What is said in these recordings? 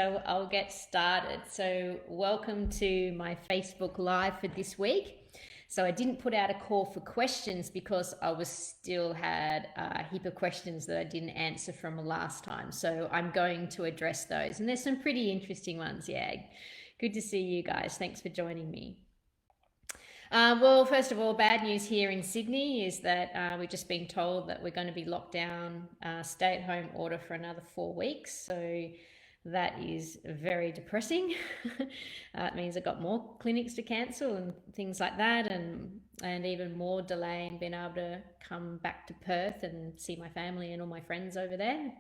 so I'll get started. So welcome to my Facebook Live for this week. So I didn't put out a call for questions because I was still had a heap of questions that I didn't answer from last time. So I'm going to address those. And there's some pretty interesting ones. Yeah, good to see you guys. Thanks for joining me. Well, first of all, bad news here in Sydney is that we've just been told that we're going to be locked down, stay-at-home order for another 4 weeks. So that is very depressing. It means I've got more clinics to cancel and things like that, and even more delay in being able to come back to Perth and see my family and all my friends over there.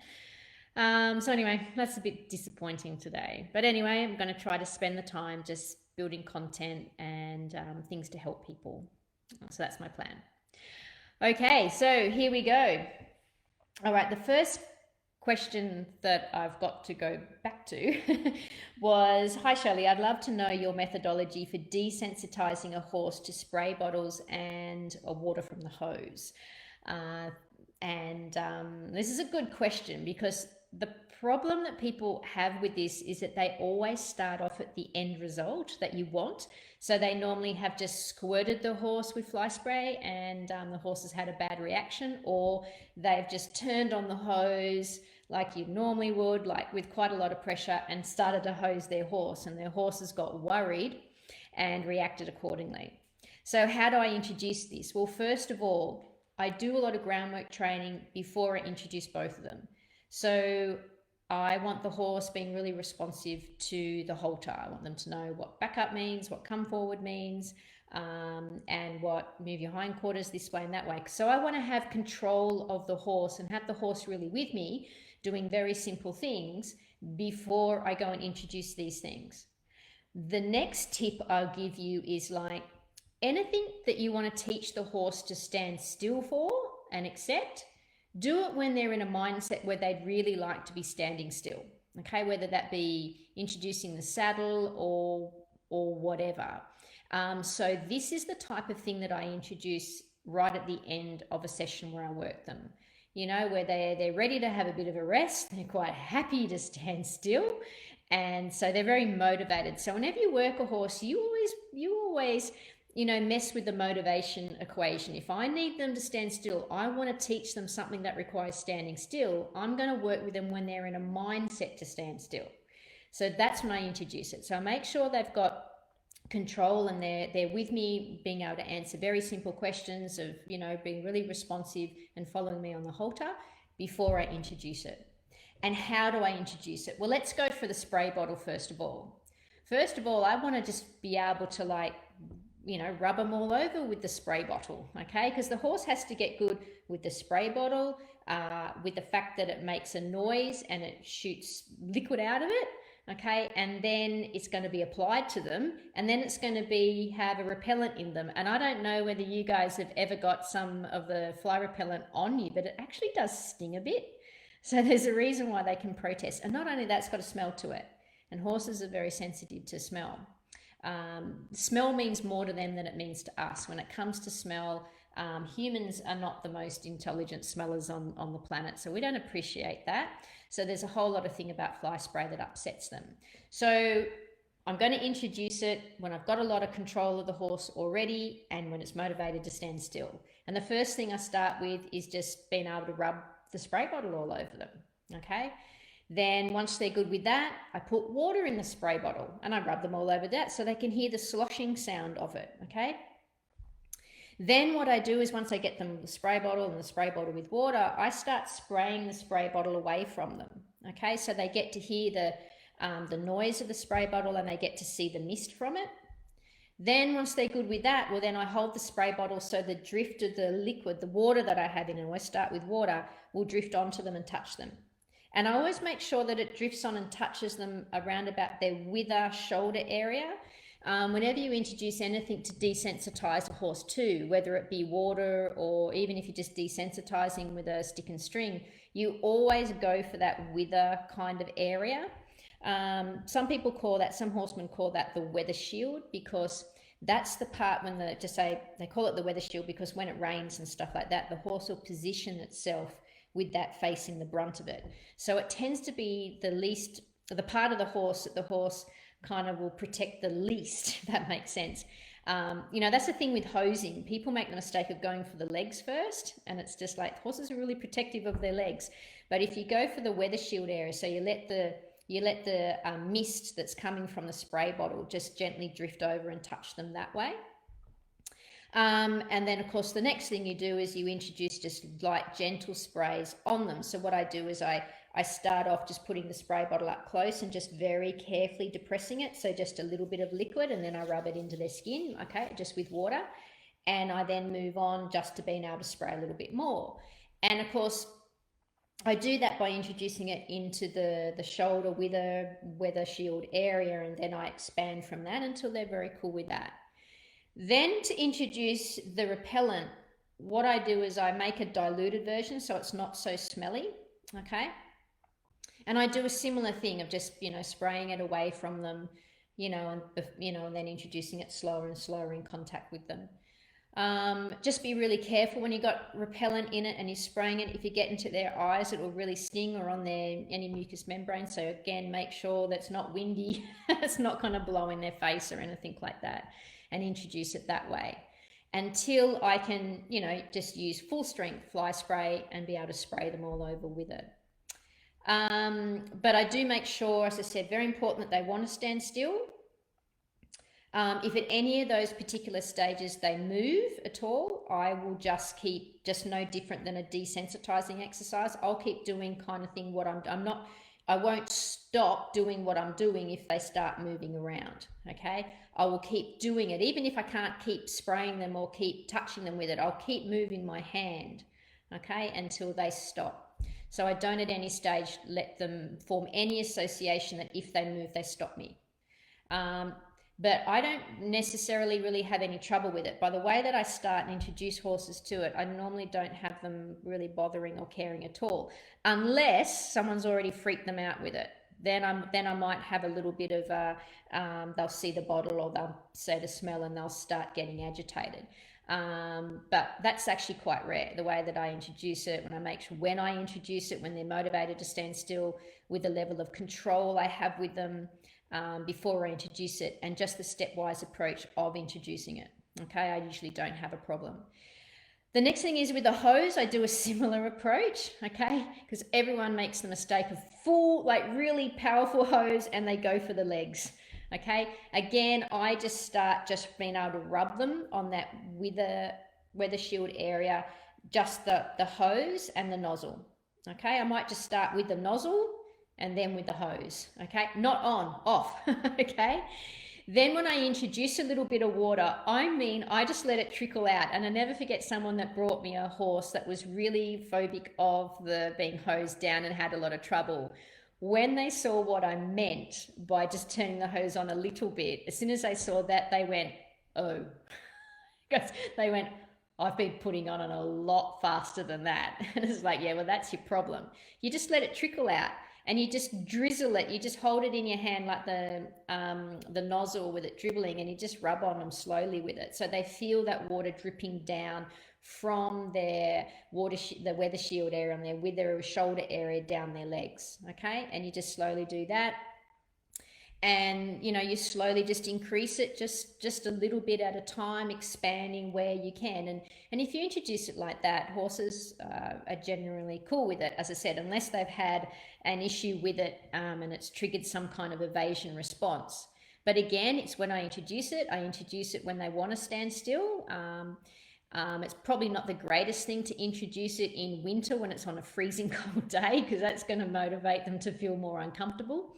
So anyway, that's a bit disappointing today. But anyway, I'm going to try to spend the time just building content and things to help people. So that's my plan. Okay, so here we go. All right, the first question that I've got to go back to was, hi Shelly, I'd love to know your methodology for desensitizing a horse to spray bottles and water from the hose. This is a good question because the problem that people have with this is that they always start off at the end result that you want. So they normally have just squirted the horse with fly spray and the horse has had a bad reaction, or they've just turned on the hose like you normally would, like with quite a lot of pressure, and started to hose their horse, and their horse has got worried and reacted accordingly. So how do I introduce this? Well, first of all, I do a lot of groundwork training before I introduce both of them. So I want the horse being really responsive to the halter. I want them to know what back up means, what come forward means, and what move your hindquarters this way and that way. So I want to have control of the horse and have the horse really with me doing very simple things before I go and introduce these things. The next tip I'll give you is like anything that you want to teach the horse to stand still for and accept, do it when they're in a mindset where they'd really like to be standing still, okay? Whether that be introducing the saddle or whatever. So this is the type of thing that I introduce right at the end of a session where I work them. You know, where they're ready to have a bit of a rest, they're quite happy to stand still, and so they're very motivated. So whenever you work a horse, you always you know, mess with the motivation equation. If I need them to stand still, I want to teach them something that requires standing still. I'm going to work with them when they're in a mindset to stand still. So that's when I introduce it. So I make sure they've got control and they're with me, being able to answer very simple questions of, you know, being really responsive and following me on the halter before I introduce it. And how do I introduce it? Well, let's go for the spray bottle first of all. First of all, I want to just be able to, like, you know, rub them all over with the spray bottle, okay? Because the horse has to get good with the spray bottle, with the fact that it makes a noise and it shoots liquid out of it, okay? And then it's going to be applied to them, and then it's going to have a repellent in them. And I don't know whether you guys have ever got some of the fly repellent on you, but it actually does sting a bit. So there's a reason why they can protest. And not only that, it's got a smell to it. And horses are very sensitive to smell. Smell means more to them than it means to us. When it comes to smell, humans are not the most intelligent smellers on the planet, so we don't appreciate that. So there's a whole lot of thing about fly spray that upsets them. So I'm going to introduce it when I've got a lot of control of the horse already and when it's motivated to stand still. And the first thing I start with is just being able to rub the spray bottle all over them, okay? Then once they're good with that, I put water in the spray bottle and I rub them all over that so they can hear the sloshing sound of it, okay? Then what I do is once I get them the spray bottle and the spray bottle with water, I start spraying the spray bottle away from them, okay? So they get to hear the noise of the spray bottle and they get to see the mist from it. Then once they're good with that, well, then I hold the spray bottle so the drift of the liquid, the water that I have in it, and I start with water, will drift onto them and touch them. And I always make sure that it drifts on and touches them around about their wither shoulder area. Whenever you introduce anything to desensitize a horse to, whether it be water or even if you're just desensitizing with a stick and string, you always go for that wither kind of area. Some people call that, some horsemen call that the weather shield, because that's the part when they call it the weather shield because when it rains and stuff like that, the horse will position itself with that facing the brunt of it. So it tends to be the least the part of the horse that the horse kind of will protect the least, if that makes sense. That's the thing with hosing. People make the mistake of going for the legs first, and it's just like horses are really protective of their legs. But if you go for the weather shield area, so you let the mist that's coming from the spray bottle just gently drift over and touch them that way. And then of course the next thing you do is you introduce just light gentle sprays on them. So what I do is I start off just putting the spray bottle up close and just very carefully depressing it. So just a little bit of liquid, and then I rub it into their skin, okay, just with water. And I then move on just to being able to spray a little bit more. And of course, I do that by introducing it into the shoulder weather shield area, and then I expand from that until they're very cool with that. Then to introduce the repellent, what I do is I make a diluted version so it's not so smelly, okay? And I do a similar thing of just, spraying it away from them, and then introducing it slower and slower in contact with them. Just be really careful when you got repellent in it and you're spraying it. If you get into their eyes, it will really sting, or on any mucous membrane. So again, make sure that's not windy, it's not kind of blowing their face or anything like that, and introduce it that way until I can, just use full strength fly spray and be able to spray them all over with it. But I do make sure, as I said, very important that they want to stand still. If at any of those particular stages they move at all, I will just keep, just no different than a desensitizing exercise. I'll keep doing kind of thing I won't stop doing what I'm doing if they start moving around, okay? I will keep doing it. Even if I can't keep spraying them or keep touching them with it, I'll keep moving my hand, okay, until they stop. So I don't at any stage let them form any association that if they move, they stop me. But I don't necessarily really have any trouble with it. By the way that I start and introduce horses to it, I normally don't have them really bothering or caring at all, unless someone's already freaked them out with it. Then I might have a little bit of they'll see the bottle or they'll say the smell and they'll start getting agitated. But that's actually quite rare. The way that I introduce it, when I introduce it, when they're motivated to stand still, with the level of control I have with them, before I introduce it, and just the stepwise approach of introducing it. Okay, I usually don't have a problem. The next thing is with the hose, I do a similar approach, okay, because everyone makes the mistake of full, really powerful hose, and they go for the legs. Okay, again, I just start just being able to rub them on that weather shield area, just the hose and the nozzle. Okay, I might just start with the nozzle and then with the hose, okay? Not on, off, okay? Then when I introduce a little bit of water, I just let it trickle out. And I never forget someone that brought me a horse that was really phobic of the being hosed down and had a lot of trouble. When they saw what I meant by just turning the hose on a little bit, as soon as they saw that, they went, oh. They went, I've been putting on a lot faster than that. And it's like, yeah, well, that's your problem. You just let it trickle out. And you just drizzle it. You just hold it in your hand like the nozzle with it dribbling, and you just rub on them slowly with it, so they feel that water dripping down from their the weather shield area on their shoulder area down their legs. Okay, and you just slowly do that, and you slowly just increase it just a little bit at a time, expanding where you can. And if you introduce it like that, horses are generally cool with it, as I said, unless they've had an issue with it and it's triggered some kind of evasion response. But again, it's when I introduce it when they want to stand still. It's probably not the greatest thing to introduce it in winter when it's on a freezing cold day, because that's going to motivate them to feel more uncomfortable.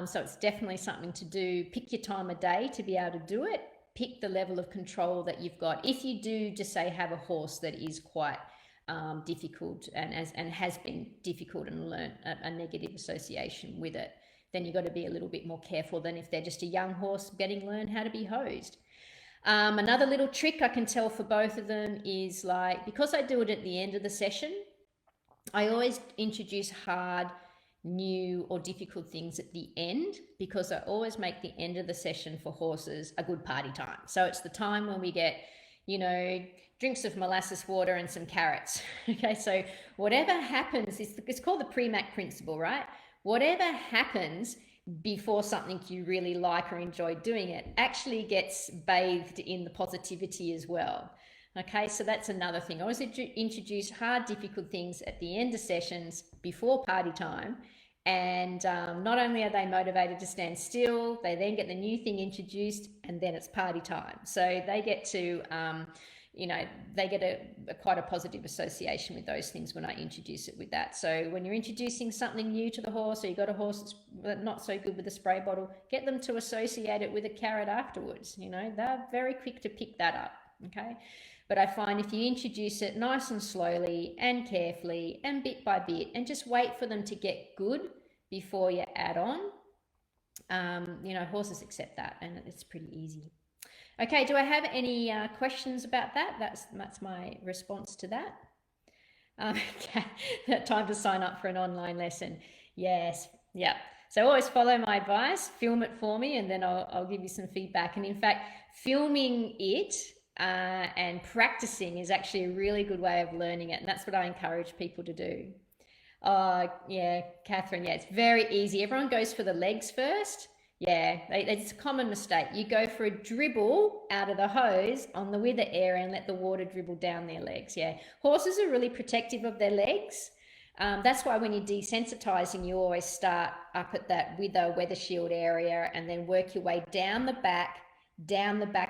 So it's definitely something to do. Pick your time of day to be able to do it. Pick the level of control that you've got. If you do just say have a horse that is quite difficult and has been difficult and learnt a negative association with it, then you've got to be a little bit more careful than if they're just a young horse learn how to be hosed. Another little trick I can tell for both of them is, because I do it at the end of the session, I always introduce hard, new or difficult things at the end, because I always make the end of the session for horses a good party time. So it's the time when we get, drinks of molasses water and some carrots. Okay, so whatever happens, it's called the Premack principle, right? Whatever happens, before something you really like or enjoy doing it actually gets bathed in the positivity as well. Okay, so that's another thing. I always introduce hard, difficult things at the end of sessions before party time. And not only are they motivated to stand still, they then get the new thing introduced, and then it's party time. So they get to, they get quite a positive association with those things when I introduce it with that. So when you're introducing something new to the horse, or you've got a horse that's not so good with the spray bottle, get them to associate it with a carrot afterwards. They're very quick to pick that up. Okay. But I find if you introduce it nice and slowly and carefully and bit by bit, and just wait for them to get good before you add on, horses accept that, and it's pretty easy. Okay, do I have any questions about that? That's my response to that. Okay, time to sign up for an online lesson. Yes, yeah. So always follow my advice, film it for me, and then I'll give you some feedback. And in fact, filming it and practicing is actually a really good way of learning it, and that's what I encourage people to do. Yeah, Catherine, yeah, it's very easy. Everyone goes for the legs first. Yeah, it's a common mistake. You go for a dribble out of the hose on the wither area and let the water dribble down their legs. Yeah, horses are really protective of their legs. That's why when you're desensitizing, you always start up at that weather shield area and then work your way down the back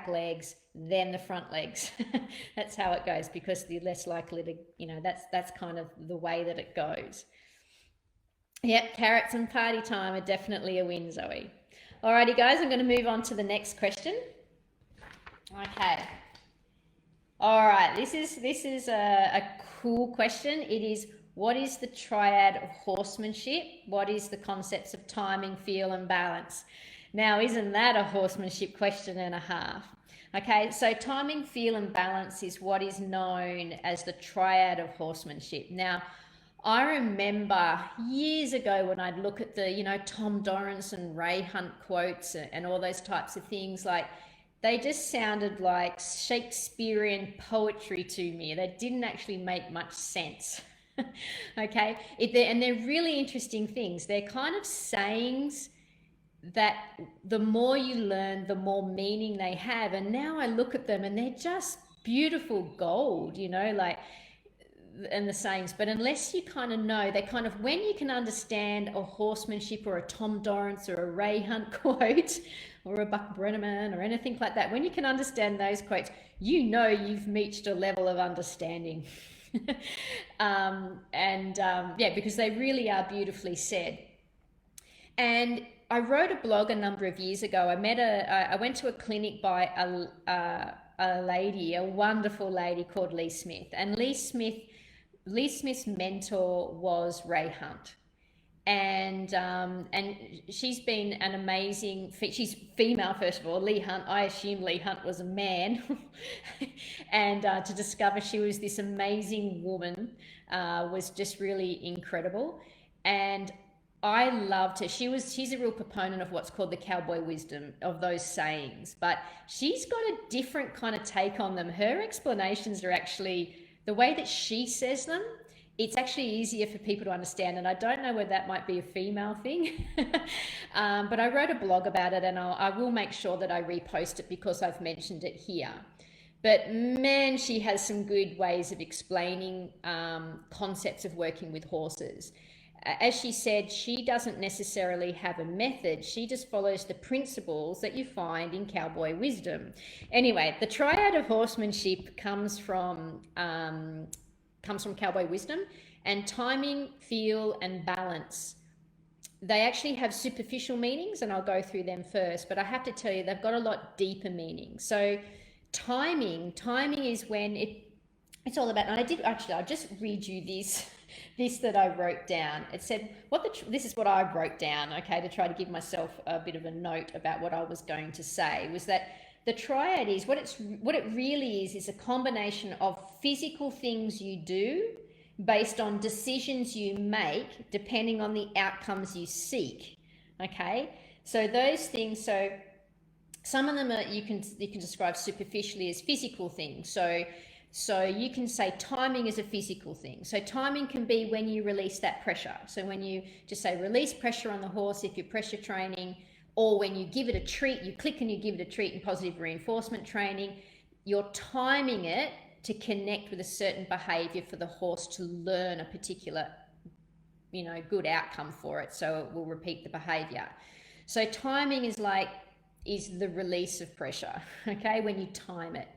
legs, then the front legs. That's how it goes, because you're less likely to, that's kind of the way that it goes. Yep, carrots and party time are definitely a win, Zoe. Alrighty, guys, I'm going to move on to the next question. Okay. All right, this is a cool question. It is, what is the triad of horsemanship? What is the concepts of timing, feel, and balance? Now, isn't that a horsemanship question and a half? Okay, so timing, feel, and balance is what is known as the triad of horsemanship. Now, I remember years ago when I'd look at the, Tom Dorrance and Ray Hunt quotes and all those types of things, like they just sounded like Shakespearean poetry to me. They didn't actually make much sense. Okay, and they're really interesting things. They're kind of sayings that the more you learn, the more meaning they have. And now I look at them and they're just beautiful gold, and the sayings. But unless you kind of know, they kind of, when you can understand a horsemanship or a Tom Dorrance or a Ray Hunt quote or a Buck Brenneman or anything like that, when you can understand those quotes, you've reached a level of understanding. Because they really are beautifully said. And I wrote a blog a number of years ago. I went to a clinic by a lady, a wonderful lady called Lee Smith. And Lee Smith's mentor was Ray Hunt. And she's been an amazing, she's female, first of all. Lee Hunt, I assume Lee Hunt was a man. And to discover she was this amazing woman was just really incredible. And I loved her. She's a real proponent of what's called the cowboy wisdom of those sayings, but she's got a different kind of take on them. Her explanations are actually, the way that she says them, it's actually easier for people to understand. And I don't know whether that might be a female thing, but I wrote a blog about it, and I will make sure that I repost it because I've mentioned it here. But man, she has some good ways of explaining concepts of working with horses. As she said, she doesn't necessarily have a method. She just follows the principles that you find in cowboy wisdom. Anyway, the triad of horsemanship comes from cowboy wisdom, and timing, feel, and balance. They actually have superficial meanings, and I'll go through them first, but I have to tell you, they've got a lot deeper meaning. So timing is when it's all about, and I'll just read you this that I wrote down. It said, this is what I wrote down, okay, to try to give myself a bit of a note about what I was going to say, was that the triad is, what it really is a combination of physical things you do based on decisions you make depending on the outcomes you seek. Okay, so those things, some of them are, you can describe superficially as physical things. So So you can say timing is a physical thing. So timing can be when you release that pressure. So when you just say release pressure on the horse if you're pressure training, or when you give it a treat, you click and you give it a treat in positive reinforcement training, you're timing it to connect with a certain behavior for the horse to learn a particular, good outcome for it. So it will repeat the behavior. So timing is the release of pressure, okay, when you time it.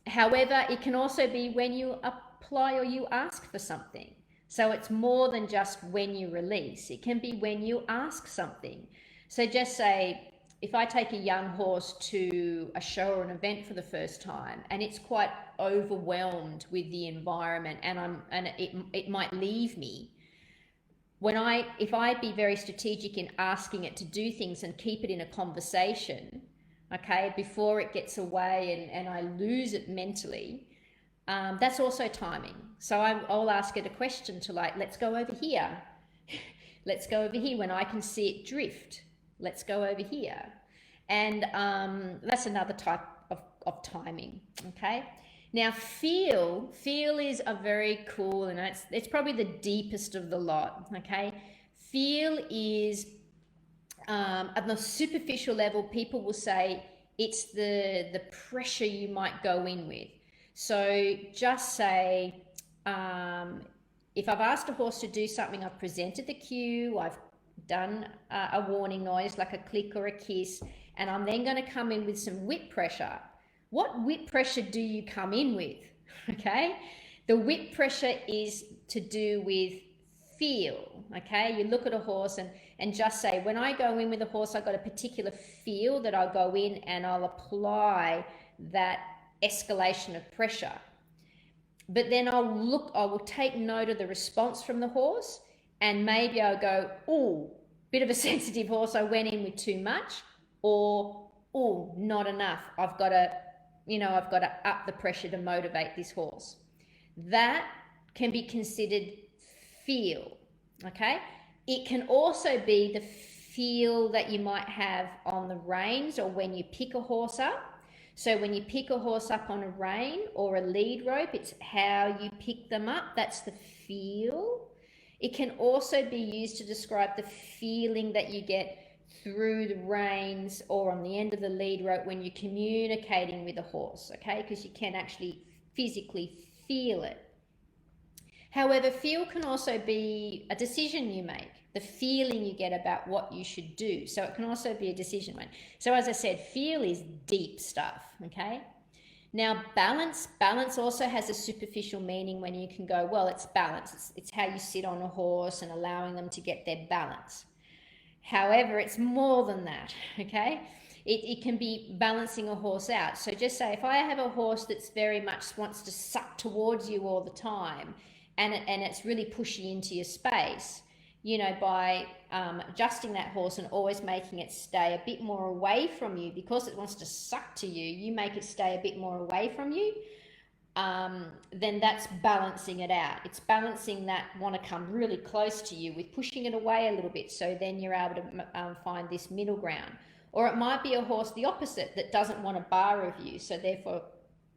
However, it can also be when you apply or you ask for something. So it's more than just when you release. It can be when you ask something. So just say, if I take a young horse to a show or an event for the first time and it's quite overwhelmed with the environment and it might leave me, if I be very strategic in asking it to do things and keep it in a conversation, okay, before it gets away and I lose it mentally, that's also timing. So I'll ask it a question to let's go over here. Let's go over here when I can see it drift. Let's go over here. And that's another type of timing, okay? Now, feel is a very cool, and it's probably the deepest of the lot, okay? Feel is, at the superficial level, people will say it's the pressure you might go in with. So just say, if I've asked a horse to do something, I've presented the cue, I've done a warning noise like a click or a kiss, and I'm then going to come in with some whip pressure. What whip pressure do you come in with? Okay, the whip pressure is to do with feel. Okay, you look at a horse and just say, when I go in with a horse, I've got a particular feel that I'll go in and I'll apply that escalation of pressure. But then I will take note of the response from the horse, and maybe I'll go, oh, bit of a sensitive horse, I went in with too much, or oh, not enough. I've got to up the pressure to motivate this horse. That can be considered feel, okay? It can also be the feel that you might have on the reins or when you pick a horse up. So when you pick a horse up on a rein or a lead rope, it's how you pick them up. That's the feel. It can also be used to describe the feeling that you get through the reins or on the end of the lead rope when you're communicating with a horse, okay? Because you can actually physically feel it. However, feel can also be a decision you make, the feeling you get about what you should do. So it can also be a decision made. So as I said, feel is deep stuff, okay? Now, balance also has a superficial meaning when you can go, well, it's balance. It's how you sit on a horse and allowing them to get their balance. However, it's more than that, okay? It can be balancing a horse out. So just say, if I have a horse that's very much wants to suck towards you all the time, and it's really pushy into your space, by adjusting that horse and always making it stay a bit more away from you, because it wants to suck to you, you make it stay a bit more away from you, then that's balancing it out. It's balancing that want to come really close to you with pushing it away a little bit, so then you're able to find this middle ground. Or it might be a horse the opposite that doesn't want a bar of you, so therefore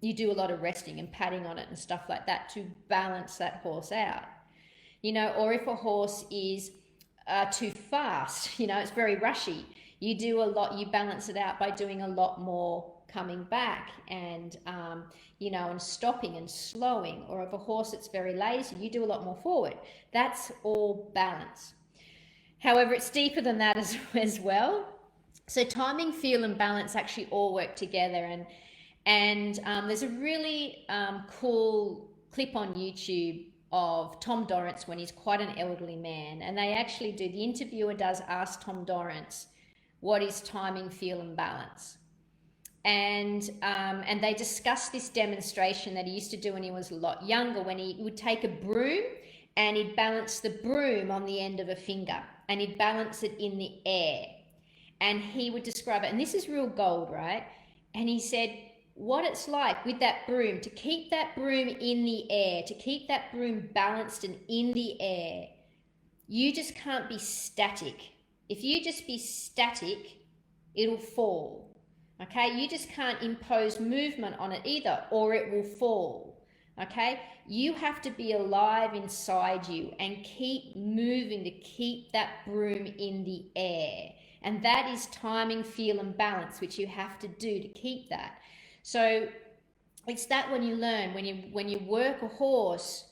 you do a lot of resting and patting on it and stuff like that to balance that horse out. Or if a horse is too fast, it's very rushy, you balance it out by doing a lot more coming back and and stopping and slowing. Or if a horse that's very lazy, you do a lot more forward. That's all balance. However, it's deeper than that as well. So timing, feel and balance actually all work together, and there's a really cool clip on YouTube of Tom Dorrance when he's quite an elderly man, and the interviewer does ask Tom Dorrance, what is timing, feel and balance? And they discuss this demonstration that he used to do when he was a lot younger, when he would take a broom and he'd balance the broom on the end of a finger and he'd balance it in the air, and he would describe it, and this is real gold, right? And he said what it's like with that broom, to keep that broom in the air, to keep that broom balanced and in the air. You just can't be static. If you just be static, it'll fall. Okay, you just can't impose movement on it either, or it will fall. Okay, you have to be alive inside you and keep moving to keep that broom in the air. And that is timing, feel, and balance, which you have to do to keep that. So it's that when you learn, when you work a horse,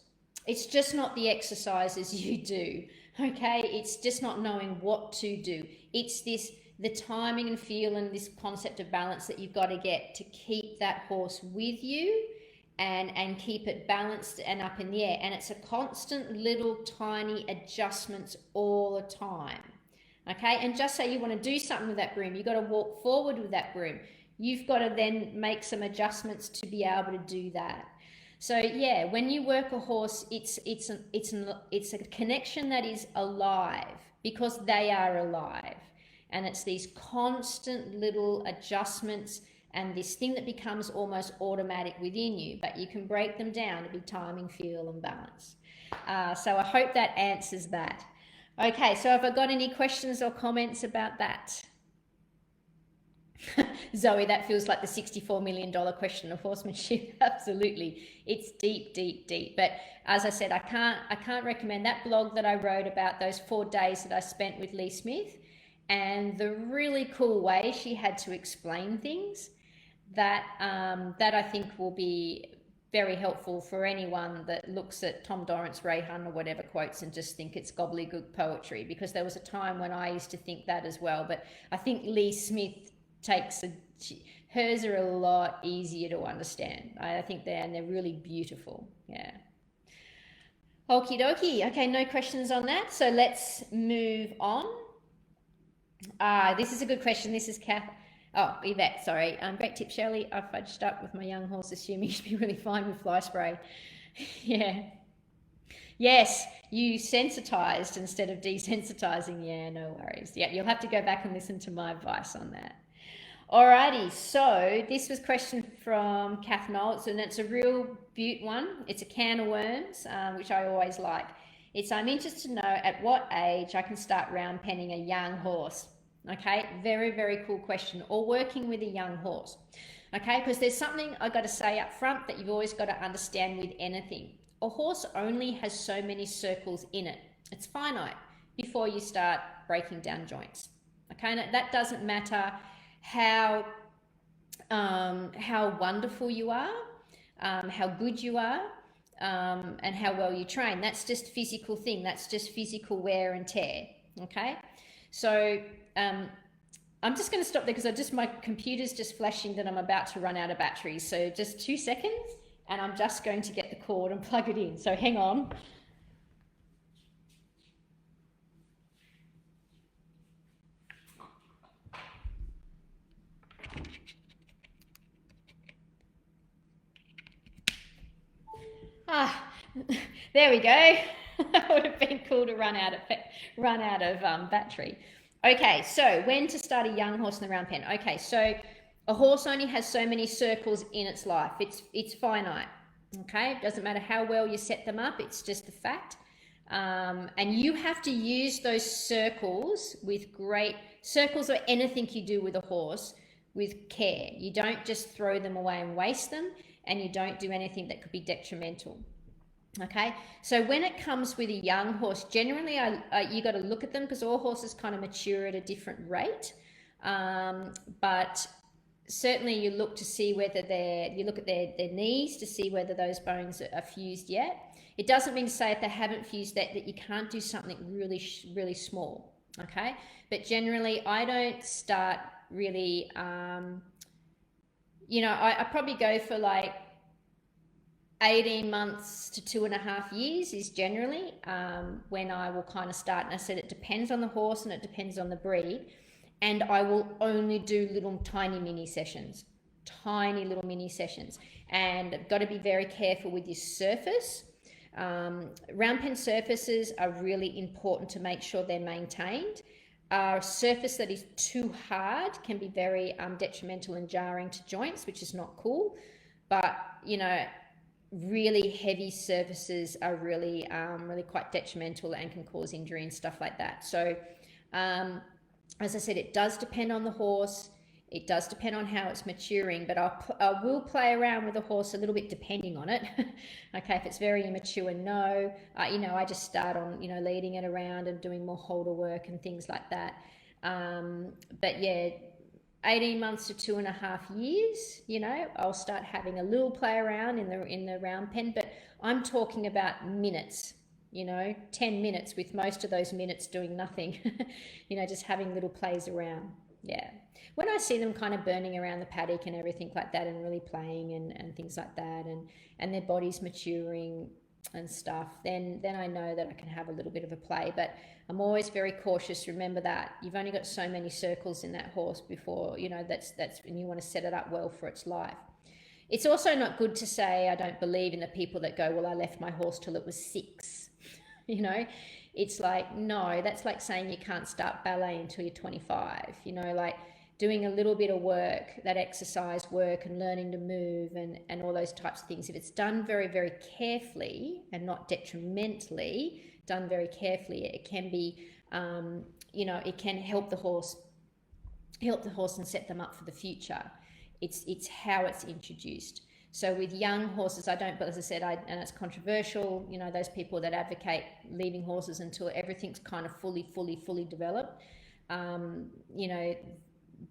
it's just not the exercises you do. Okay, it's just not knowing what to do. It's this the timing and feel and this concept of balance that you've got to get to keep that horse with you and keep it balanced and up in the air. And it's a constant little tiny adjustments all the time. Okay, and just say you want to do something with that broom, you've got to walk forward with that broom. You've got to then make some adjustments to be able to do that. So yeah, when you work a horse, it's a connection that is alive because they are alive. And it's these constant little adjustments and this thing that becomes almost automatic within you, but you can break them down to be timing, feel, and balance. So I hope that answers that. Okay, so have I got any questions or comments about that? Zoe, that feels like the $64 million question of horsemanship. Absolutely. It's deep, deep, deep. But as I said, I can't recommend that blog that I wrote about those 4 days that I spent with Lee Smith and the really cool way she had to explain things that I think will be very helpful for anyone that looks at Tom Dorrance, Ray Hunn, or whatever quotes and just think it's gobbledygook poetry, because there was a time when I used to think that as well. But I think Lee Smith hers are a lot easier to understand. I think they're really beautiful. Yeah. Okie dokie. Okay, no questions on that. So let's move on. This is a good question. This is Kath. Oh, Yvette, sorry. Great tip, Shelly. I fudged up with my young horse, assuming he'd be really fine with fly spray. Yeah. Yes, you sensitized instead of desensitizing. Yeah, no worries. Yeah, you'll have to go back and listen to my advice on that. Alrighty, so this was a question from Kath Knowles, and it's a real beaut one. It's a can of worms, which I always like. I'm interested to know at what age I can start round penning a young horse. Okay, very, very cool question. Or working with a young horse. Okay, because there's something I got to say up front that you've always got to understand with anything. A horse only has so many circles in it. It's finite before you start breaking down joints. Okay, now, that doesn't matter how wonderful you are, how good you are, and how well you train. That's just physical thing. That's just physical wear and tear. Okay, so I'm just going to stop there because my computer's just flashing that I'm about to run out of batteries. So just 2 seconds, and I'm just going to get the cord and plug it in. So hang on. There we go. That would have been cool to run out of battery. Okay, so when to start a young horse in the round pen? Okay, so a horse only has so many circles in its life. It's finite. Okay, it doesn't matter how well you set them up. It's just a fact. And you have to use those circles circles or anything you do with a horse with care. You don't just throw them away and waste them, and you don't do anything that could be detrimental. Okay, so when it comes with a young horse, generally you got to look at them because all horses kind of mature at a different rate. But certainly you look to see whether you look at their knees to see whether those bones are fused yet. It doesn't mean to say if they haven't fused that you can't do something really, really small. Okay, but generally I don't start really, I probably go for like 18 months to 2.5 years is generally when I will kind of start. And I said it depends on the horse and it depends on the breed. And I will only do little tiny mini sessions. And got to be very careful with your surface. Round pen surfaces are really important to make sure they're maintained. A surface that is too hard can be very detrimental and jarring to joints, which is not cool. But, really heavy surfaces are really quite detrimental and can cause injury and stuff like that. So as I said, it does depend on the horse. It does depend on how it's maturing, but I will play around with a horse a little bit depending on it. Okay, if it's very immature, no. I just start on, leading it around and doing more holder work and things like that. But yeah, 18 months to 2.5 years, I'll start having a little play around in the round pen, but I'm talking about minutes, 10 minutes, with most of those minutes doing nothing, just having little plays around. Yeah. When I see them kind of burning around the paddock and everything like that and really playing and things like that, and their body's maturing and stuff, then I know that I can have a little bit of a play. But I'm always very cautious. Remember that you've only got so many circles in that horse before, that's when you want to set it up well for its life. It's also not good to say, I don't believe in the people that go, well, I left my horse till it was 6. It's like, no, that's like saying you can't start ballet until you're 25, like doing a little bit of work, that exercise work and learning to move and all those types of things. If it's done very, very carefully and not detrimentally, done very carefully, it can be, it can help the horse and set them up for the future. It's how it's introduced. So with young horses, I don't, but as I said, and it's controversial, those people that advocate leaving horses until everything's kind of fully developed,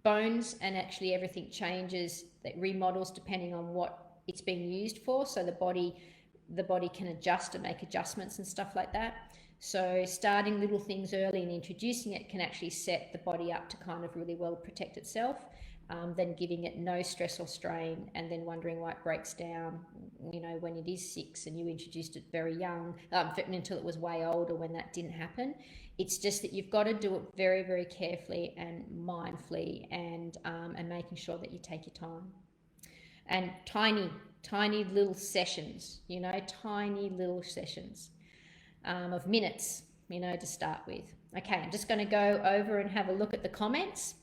bones and actually everything changes, that remodels depending on what it's being used for. So the body can adjust and make adjustments and stuff like that. So starting little things early and introducing it can actually set the body up to kind of really well protect itself. Then giving it no stress or strain, and then wondering why it breaks down, when it is 6 and you introduced it very young, until it was way older when that didn't happen. It's just that you've got to do it very, very carefully and mindfully, and making sure that you take your time. And tiny little sessions, tiny little sessions of minutes, to start with. Okay, I'm just going to go over and have a look at the comments.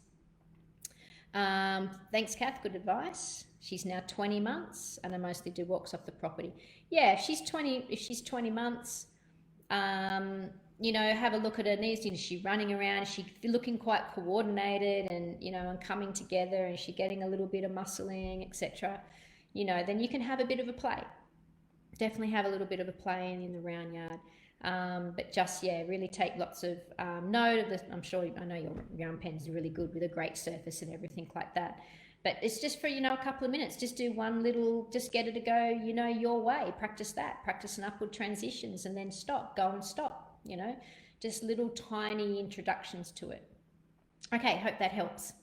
Thanks, Kath. Good advice. She's now 20 months, and I mostly do walks off the property. Yeah, if she's 20 months, have a look at her knees. Is she running around? Is she looking quite coordinated and, and coming together? And is she getting a little bit of muscling, etc.? Then you can have a bit of a play. Definitely have a little bit of a play in the round yard. But just, really take lots of note of this. I know your round pen is really good with a great surface and everything like that. But it's just for, a couple of minutes. Just do one little, just get it to go, your way. Practice that. Practice an upward transitions and then stop. Go and stop, Just little tiny introductions to it. Okay, hope that helps.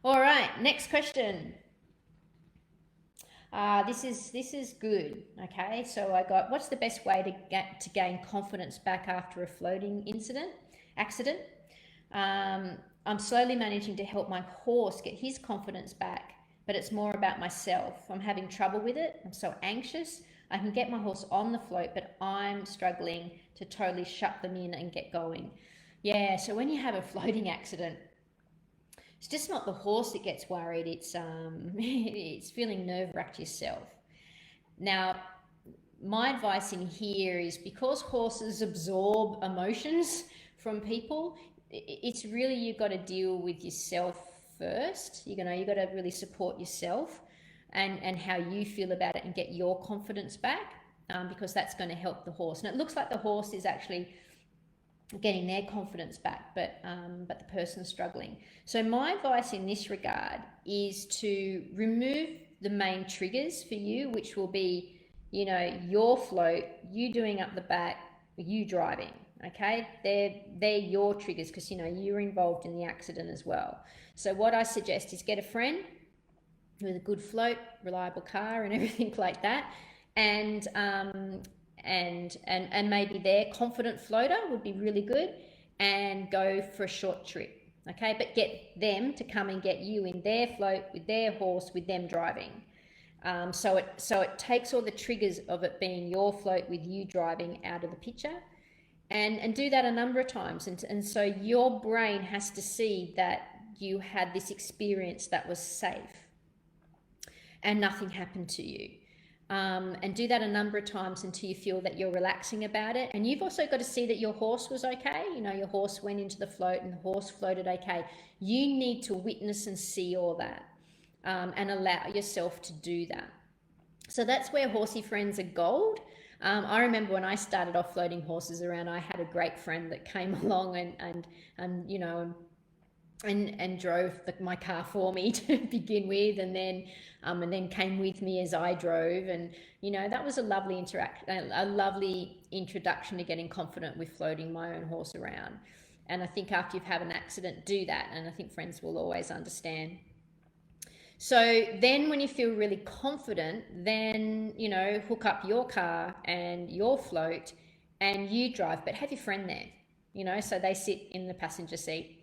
All right, next question. This is good. Okay, so I got, what's the best way to gain confidence back after a floating accident? I'm slowly managing to help my horse get his confidence back, but it's more about myself. I'm having trouble with it. I'm so anxious. I can get my horse on the float, but I'm struggling to totally shut them in and get going. Yeah, so when you have a floating accident, it's just not the horse that gets worried. It's it's feeling nerve-wracked yourself. Now, my advice in here is, because horses absorb emotions from people, it's really, you've got to deal with yourself first. You've got to really support yourself and how you feel about it and get your confidence back, because that's going to help the horse. And it looks like the horse is actually getting their confidence back, but the person's struggling. So my advice in this regard is to remove the main triggers for you, which will be, your float, you doing up the back, you driving. Okay, they're your triggers, because you're involved in the accident as well. So what I suggest is get a friend with a good float, reliable car, and everything like that, and maybe their confident floater would be really good, and go for a short trip. Okay, but get them to come and get you in their float with their horse, with them driving. So it takes all the triggers of it being your float with you driving out of the picture, and do that a number of times. And so your brain has to see that you had this experience that was safe and nothing happened to you. and do that a number of times until you feel that you're relaxing about it. And you've also got to see that your horse was okay. You know, your horse went into the float and the horse floated okay. You need to witness and see all that, and allow yourself to do that. So that's where horsey friends are gold. I remember when I started off floating horses around, I had a great friend that came along and you know, and drove my car for me to begin with, and then came with me as I drove, and you know, that was a lovely a lovely introduction to getting confident with floating my own horse around. And I think after you've had an accident, do that, and I think friends will always understand. So then when you feel really confident, then, you know, hook up your car and your float and you drive, but have your friend there, you know, so they sit in the passenger seat.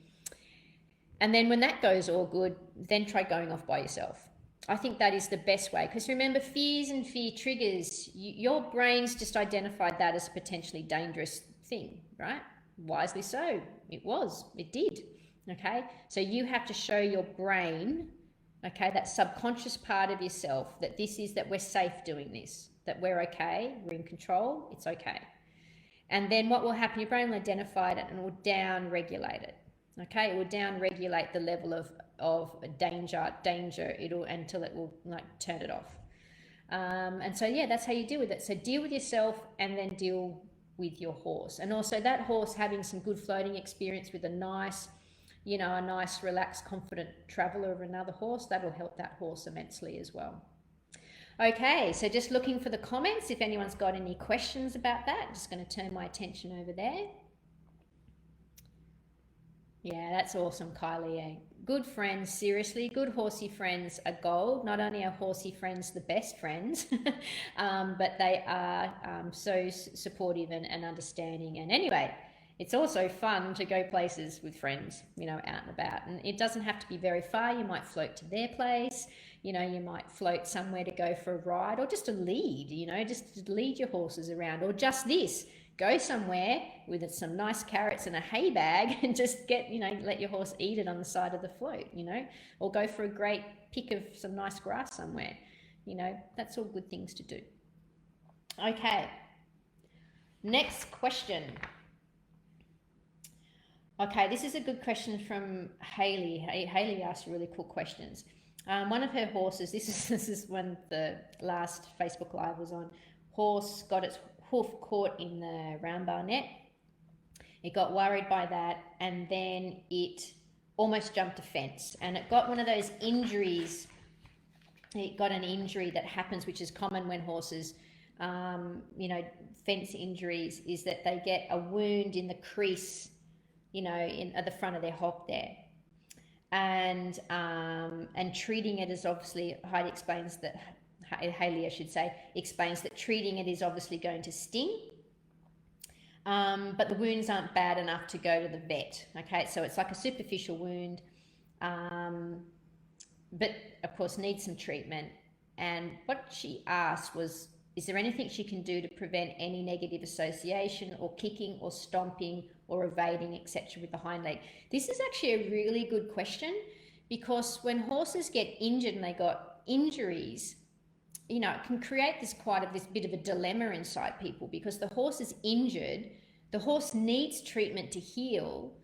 And then when that goes all good, then try going off by yourself. I think that is the best way, because remember, fears and fear triggers, your brain's just identified that as a potentially dangerous thing, right? Wisely so. It did. Okay. So you have to show your brain, okay, that subconscious part of yourself, that that we're safe doing this, that we're okay, we're in control, it's okay. And then what will happen? Your brain will identify it and it will down regulate it. Okay, it will down regulate the level of danger until it will like turn it off. And so yeah, that's how you deal with it. So deal with yourself and then deal with your horse. And also that horse having some good floating experience with a nice, you know, a nice, relaxed, confident traveler of another horse, that'll help that horse immensely as well. Okay, so just looking for the comments. If anyone's got any questions about that, I'm just going to turn my attention over there. Yeah, that's awesome, Kylie. Good friends, seriously, good horsey friends are gold. Not only are horsey friends the best friends, but they are so supportive and understanding. And anyway, it's also fun to go places with friends, you know, out and about. And it doesn't have to be very far. You might float to their place, you know, you might float somewhere to go for a ride, or just a lead, you know, just to lead your horses around, or just this. Go somewhere with some nice carrots and a hay bag and just get, you know, let your horse eat it on the side of the float, you know, or go for a great pick of some nice grass somewhere. You know, that's all good things to do. Okay. Next question. Okay, this is a good question from Haley. Haley asked really cool questions. One of her horses, this is when the last Facebook Live was on, horse got its hoof caught in the round bar net. It got worried by that, and then it almost jumped a fence, and it got one of those injuries. It got an injury that happens, which is common when horses, you know, fence injuries, is that they get a wound in the crease, you know, at the front of their hock there. And treating it is obviously, Heidi explains that, Haley, I should say, explains that treating it is obviously going to sting, but the wounds aren't bad enough to go to the vet. Okay, so it's like a superficial wound, but of course needs some treatment. And what she asked was, is there anything she can do to prevent any negative association or kicking or stomping or evading, etc., with the hind leg? This is actually a really good question, because when horses get injured and they got injuries, you know, it can create this bit of a dilemma inside people, because the horse is injured, the horse needs treatment to heal,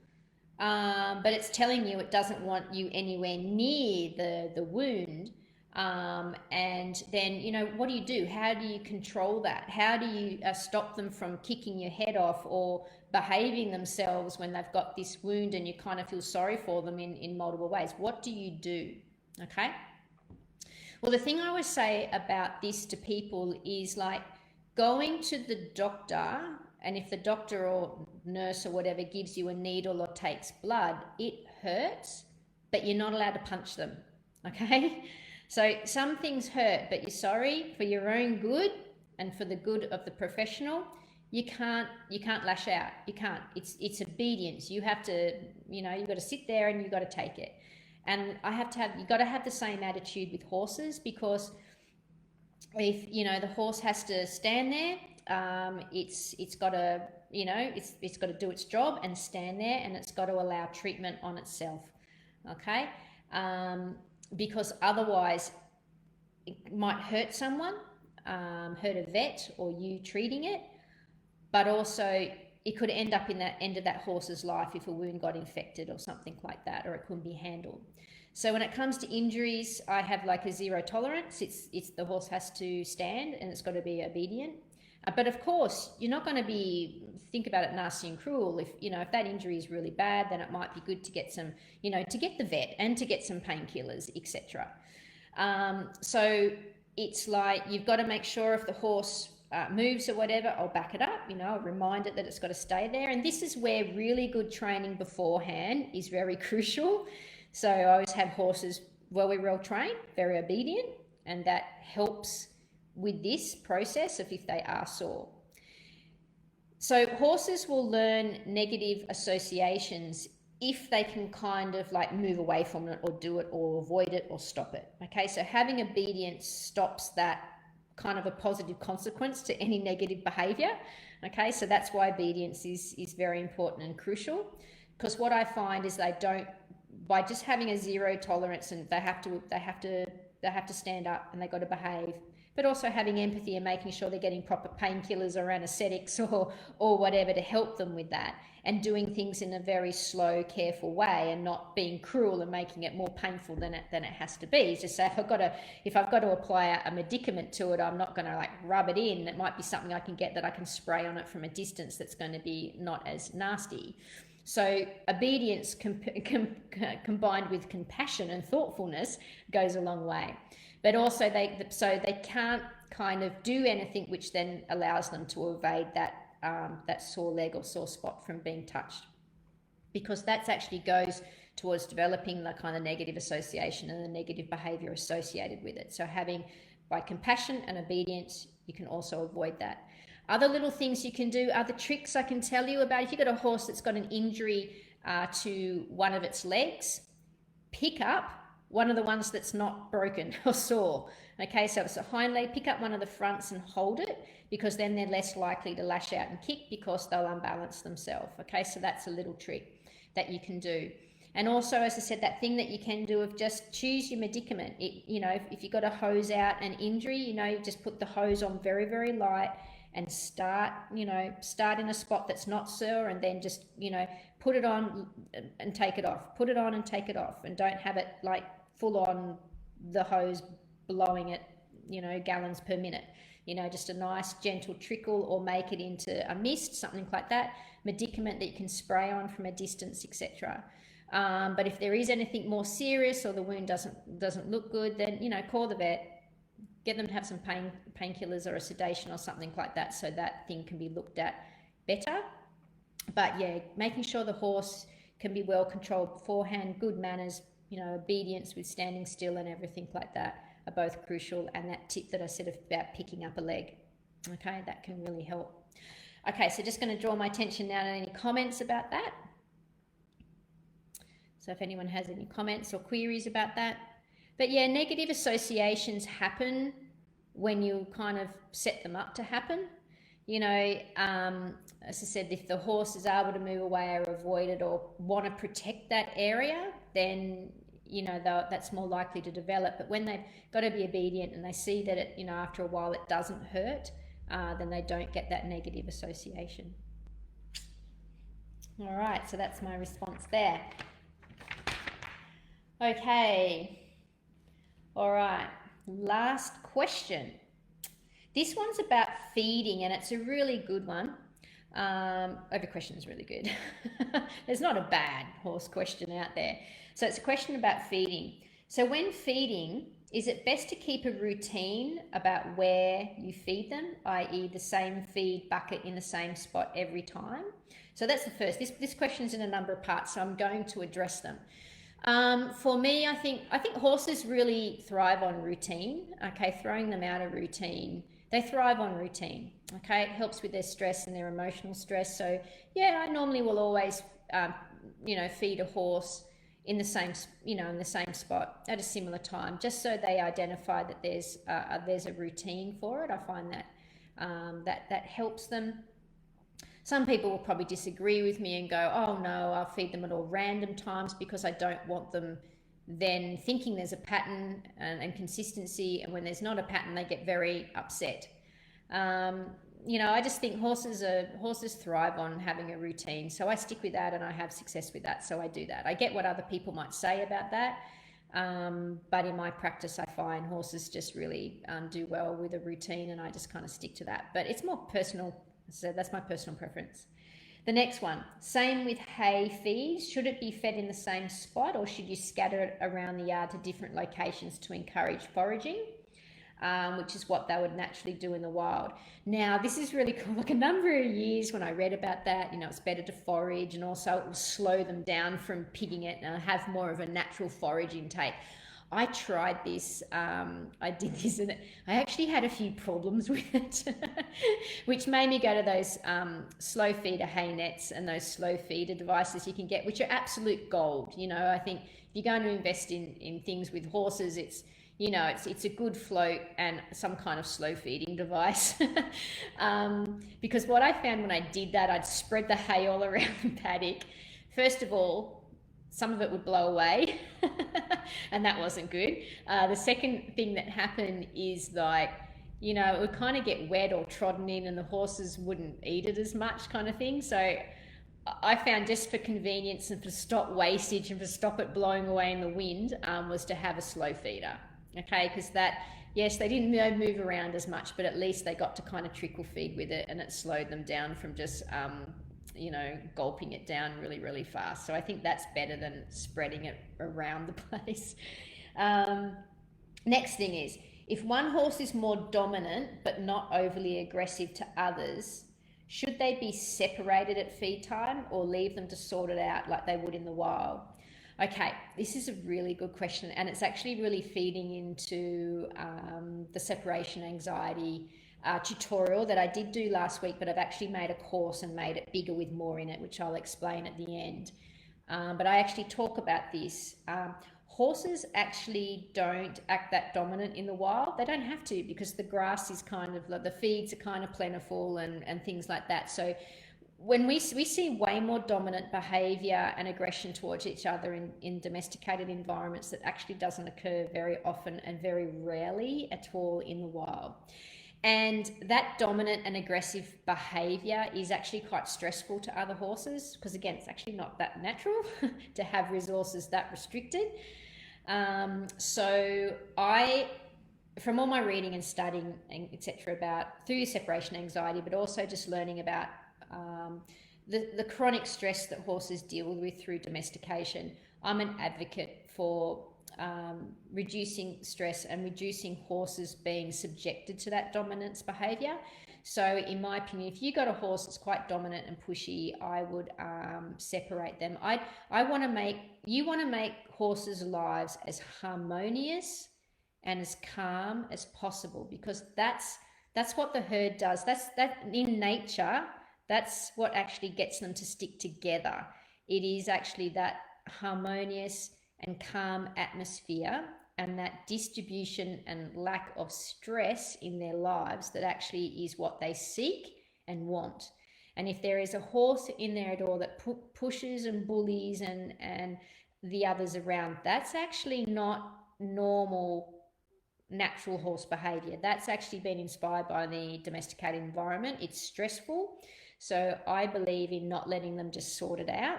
but it's telling you it doesn't want you anywhere near the wound. And then, you know, what do? How do you control that? How do you stop them from kicking your head off or behaving themselves when they've got this wound and you kind of feel sorry for them in multiple ways? What do you do? Okay. Well, the thing I always say about this to people is like going to the doctor, and if the doctor or nurse or whatever gives you a needle or takes blood, it hurts, but you're not allowed to punch them. Okay. So some things hurt, but you're sorry, for your own good and for the good of the professional, you can't lash out. You can't. It's obedience. You have to, you know, you've got to sit there and you've got to take it. And you've got to have the same attitude with horses, because if, you know, the horse has to stand there, it's got to, you know, it's got to do its job and stand there, and it's got to allow treatment on itself. Okay. Because otherwise it might hurt someone, hurt a vet or you treating it, but also it could end up in that end of that horse's life if a wound got infected or something like that, or it couldn't be handled. So when it comes to injuries, I have like a zero tolerance. It's the horse has to stand and it's got to be obedient. But of course, you're not going to be, think about it, nasty and cruel. If, you know, if that injury is really bad, then it might be good to get some, you know, to get the vet and to get some painkillers, etc. So it's like you've got to make sure if the horse moves or whatever, I'll back it up, you know, I'll remind it that it's got to stay there. And this is where really good training beforehand is very crucial. So I always have horses very well trained, very obedient, and that helps with this process of if they are sore. So horses will learn negative associations if they can kind of like move away from it or do it or avoid it or stop it. Okay, so having obedience stops that kind of a positive consequence to any negative behavior. Okay, so that's why obedience is very important and crucial, because what I find is they don't, by just having a zero tolerance, and they have to stand up and they've got to behave, but also having empathy and making sure they're getting proper painkillers or anesthetics or whatever to help them with that, and doing things in a very slow, careful way and not being cruel and making it more painful than it has to be. Just say if I've got to apply a medicament to it, I'm not going to like rub it in. It might be something I can get that I can spray on it from a distance that's going to be not as nasty. So obedience combined with compassion and thoughtfulness goes a long way. But also they can't kind of do anything which then allows them to evade that sore leg or sore spot from being touched, because that actually goes towards developing the kind of negative association and the negative behavior associated with it. So by compassion and obedience, you can also avoid that. Other little things you can do, other tricks I can tell you about. If you've got a horse that's got an injury to one of its legs, pick up one of the ones that's not broken or sore. Okay, so it's a hind leg, pick up one of the fronts and hold it, because then they're less likely to lash out and kick because they'll unbalance themselves. Okay, so that's a little trick that you can do. And also, as I said, that thing that you can do of just choose your medicament. You know, if you've got to hose out an injury, you know, you just put the hose on very, very light and start in a spot that's not sore, and then just, you know, put it on and take it off, put it on and take it off, and don't have it like full on the hose blowing it, you know, gallons per minute. You know, just a nice gentle trickle, or make it into a mist, something like that, medicament that you can spray on from a distance, etc. But if there is anything more serious or the wound doesn't look good, then, you know, call the vet, get them to have some painkillers or a sedation or something like that, so that thing can be looked at better. But yeah, making sure the horse can be well controlled beforehand, good manners, you know, obedience with standing still and everything like that are both crucial. And that tip that I said about picking up a leg, okay, that can really help. Okay, so just going to draw my attention now to any comments about that. So if anyone has any comments or queries about that. But yeah, negative associations happen when you kind of set them up to happen. You know, as I said, if the horse is able to move away or avoid it or want to protect that area, then, you know, that's more likely to develop. But when they've got to be obedient and they see that it, you know, after a while it doesn't hurt, then they don't get that negative association. All right, so that's my response there. Okay. All right, last question. This one's about feeding, and it's a really good one. Every question is really good. There's not a bad horse question out there. So it's a question about feeding. So when feeding, is it best to keep a routine about where you feed them, i.e. the same feed bucket in the same spot every time? So that's the first. This question's in a number of parts, so I'm going to address them. For me, I think horses really thrive on routine. Okay, throwing them out of routine, they thrive on routine. Okay, it helps with their stress and their emotional stress. So yeah, I normally will always, feed a horse in the same spot at a similar time, just so they identify that there's a routine for it. I find that that helps them. Some people will probably disagree with me and go, oh no, I'll feed them at all random times because I don't want them then thinking there's a pattern and consistency, and when there's not a pattern, they get very upset. Um, I just think horses thrive on having a routine. So I stick with that and I have success with that. So I do that. I get what other people might say about that. But in my practice, I find horses just really do well with a routine, and I just kind of stick to that. But it's more personal. So that's my personal preference. The next one, same with hay feeds. Should it be fed in the same spot, or should you scatter it around the yard to different locations to encourage foraging? Which is what they would naturally do in the wild. Now, this is really cool. Like a number of years when I read about that, it's better to forage, and also it will slow them down from pigging it and have more of a natural forage intake. I tried this. I did this, and I actually had a few problems with it, which made me go to those slow feeder hay nets and those slow feeder devices you can get, which are absolute gold. I think if you're going to invest in things with horses, it's a good float and some kind of slow feeding device. Because what I found when I did that, I'd spread the hay all around the paddock. First of all, some of it would blow away and that wasn't good. The second thing that happened is it would kind of get wet or trodden in, and the horses wouldn't eat it as much, kind of thing. So I found, just for convenience and for stop wastage and for stop it blowing away in the wind, was to have a slow feeder. Okay, because yes, they didn't move around as much, but at least they got to kind of trickle feed with it, and it slowed them down from just gulping it down really, really fast. So I think that's better than spreading it around the place. Next thing is, if one horse is more dominant but not overly aggressive to others, should they be separated at feed time or leave them to sort it out like they would in the wild? Okay, this is a really good question, and it's actually really feeding into the separation anxiety tutorial that I did do last week, but I've actually made a course and made it bigger with more in it, which I'll explain at the end. But I actually talk about this. Horses actually don't act that dominant in the wild. They don't have to, because the grass is the feeds are kind of plentiful and things like that. So when we see way more dominant behavior and aggression towards each other in domesticated environments, that actually doesn't occur very often and very rarely at all in the wild. And that dominant and aggressive behavior is actually quite stressful to other horses, because again, it's actually not that natural to have resources that restricted. So from all my reading and studying, etc., about through separation anxiety, but also just learning about the chronic stress that horses deal with through domestication, I'm an advocate for reducing stress and reducing horses being subjected to that dominance behavior. So in my opinion, if you got a horse that's quite dominant and pushy, I would separate them. You want to make horses' lives as harmonious and as calm as possible, because that's what the herd does. That in nature, that's what actually gets them to stick together. It is actually that harmonious and calm atmosphere and that distribution and lack of stress in their lives that actually is what they seek and want. And if there is a horse in there at all that pushes and bullies and the others around, that's actually not normal natural horse behavior. That's actually been inspired by the domesticated environment. It's stressful. So I believe in not letting them just sort it out.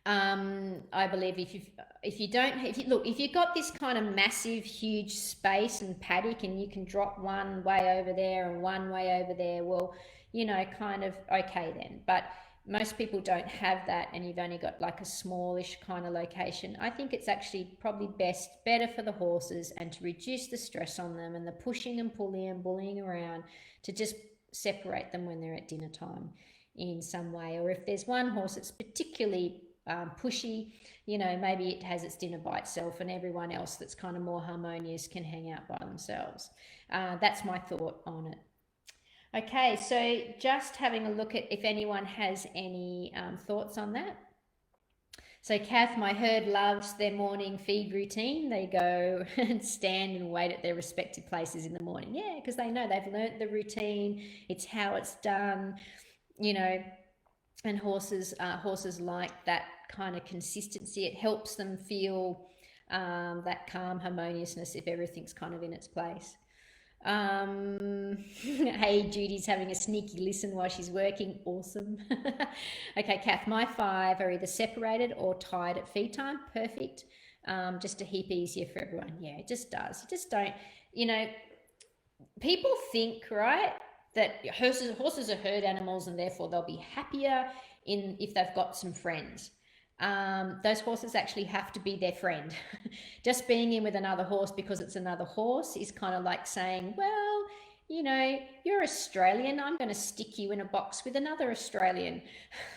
I believe if you've got this kind of massive, huge space and paddock, and you can drop one way over there and one way over there, well, kind of okay then. But most people don't have that, and you've only got like a smallish kind of location. I think it's actually probably better for the horses, and to reduce the stress on them and the pushing and pulling and bullying around, to just separate them when they're at dinner time in some way. Or if there's one horse that's particularly pushy, maybe it has its dinner by itself, and everyone else that's kind of more harmonious can hang out by themselves. That's my thought on it. Okay, so just having a look at if anyone has any thoughts on that. So Kath, my herd loves their morning feed routine. They go and stand and wait at their respective places in the morning. Yeah, because they know they've learnt the routine. It's how it's done, and horses like that kind of consistency. It helps them feel that calm harmoniousness if everything's kind of in its place. Hey, Judy's having a sneaky listen while she's working. Awesome. Okay, Kath, my 5 are either separated or tied at feed time. Perfect. Just a heap easier for everyone. Yeah, it just does. You just don't, people think, right, that horses are herd animals and therefore they'll be happier if they've got some friends. Those horses actually have to be their friend. Just being in with another horse because it's another horse is kind of like saying, well, you're Australian, I'm going to stick you in a box with another Australian.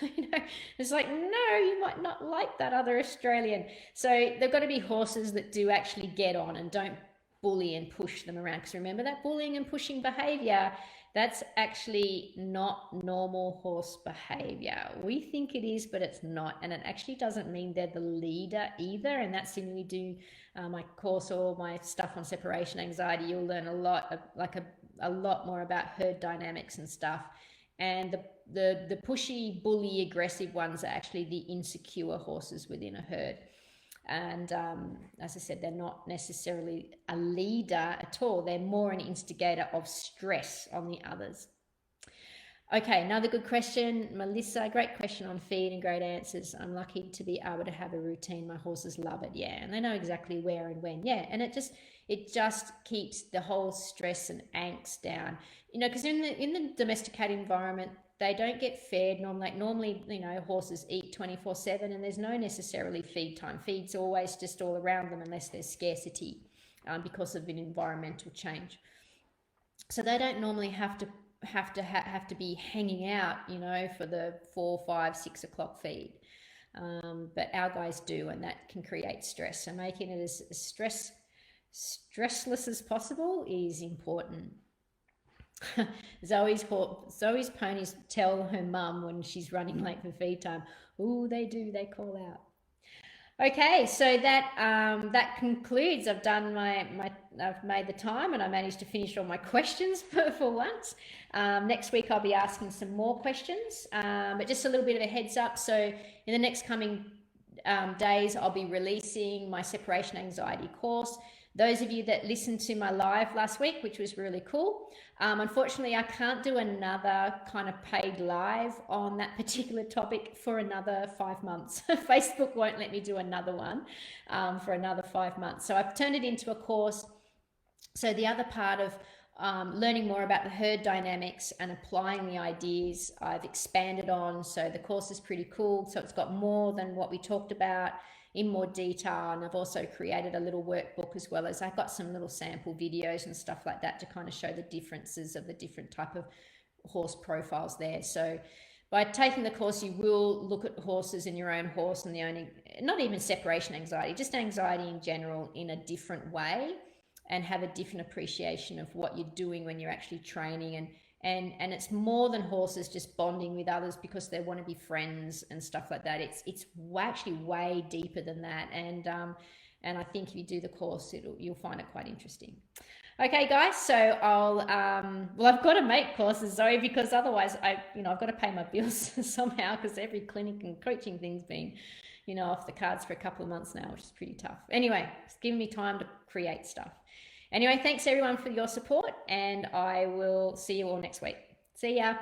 It's like, no, you might not like that other Australian. So they've got to be horses that do actually get on and don't bully and push them around. Because remember, that bullying and pushing behavior, that's actually not normal horse behavior. We think it is, but it's not. And it actually doesn't mean they're the leader either. And that's when we do my course or my stuff on separation anxiety, you'll learn a lot more about herd dynamics and stuff. And the pushy, bully, aggressive ones are actually the insecure horses within a herd. And as I said, they're not necessarily a leader at all. They're more an instigator of stress on the others. Okay, another good question, Melissa. Great question on feed and great answers. I'm lucky to be able to have a routine. My horses love it. Yeah, and they know exactly where and when. Yeah, and it just keeps the whole stress and angst down. Because in the domesticated environment, they don't get fed normally, horses eat 24/7 and there's no necessarily feed time. Feed's always just all around them unless there's scarcity because of an environmental change. So they don't normally have to be hanging out, for the 4, 5, 6 o'clock feed. But our guys do, and that can create stress. So making it as stressless as possible is important. Zoe's ponies tell her mum when she's running late for feed time. Oh, they do. They call out. Okay, so that concludes. I've done I've made the time and I managed to finish all my questions for once. Next week I'll be asking some more questions, but just a little bit of a heads up. So in the next coming days, I'll be releasing my separation anxiety course. Those of you that listened to my live last week, which was really cool, unfortunately, I can't do another kind of paid live on that particular topic for another 5 months. Facebook won't let me do another one for another 5 months. So I've turned it into a course. So the other part of learning more about the herd dynamics and applying the ideas I've expanded on. So the course is pretty cool. So it's got more than what we talked about in more detail, and I've also created a little workbook as well as I've got some little sample videos and stuff like that to kind of show the differences of the different type of horse profiles there. So by taking the course, you will look at horses in your own horse and not even separation anxiety, just anxiety in general in a different way, and have a different appreciation of what you're doing when you're actually training. And it's more than horses just bonding with others because they want to be friends and stuff like that. It's actually way deeper than that. And I think if you do the course, you'll find it quite interesting. Okay, guys. So I've got to make courses, Zoe, because otherwise I've got to pay my bills somehow, because every clinic and coaching thing's been, off the cards for a couple of months now, which is pretty tough. Anyway, it's giving me time to create stuff. Anyway, thanks everyone for your support, and I will see you all next week. See ya.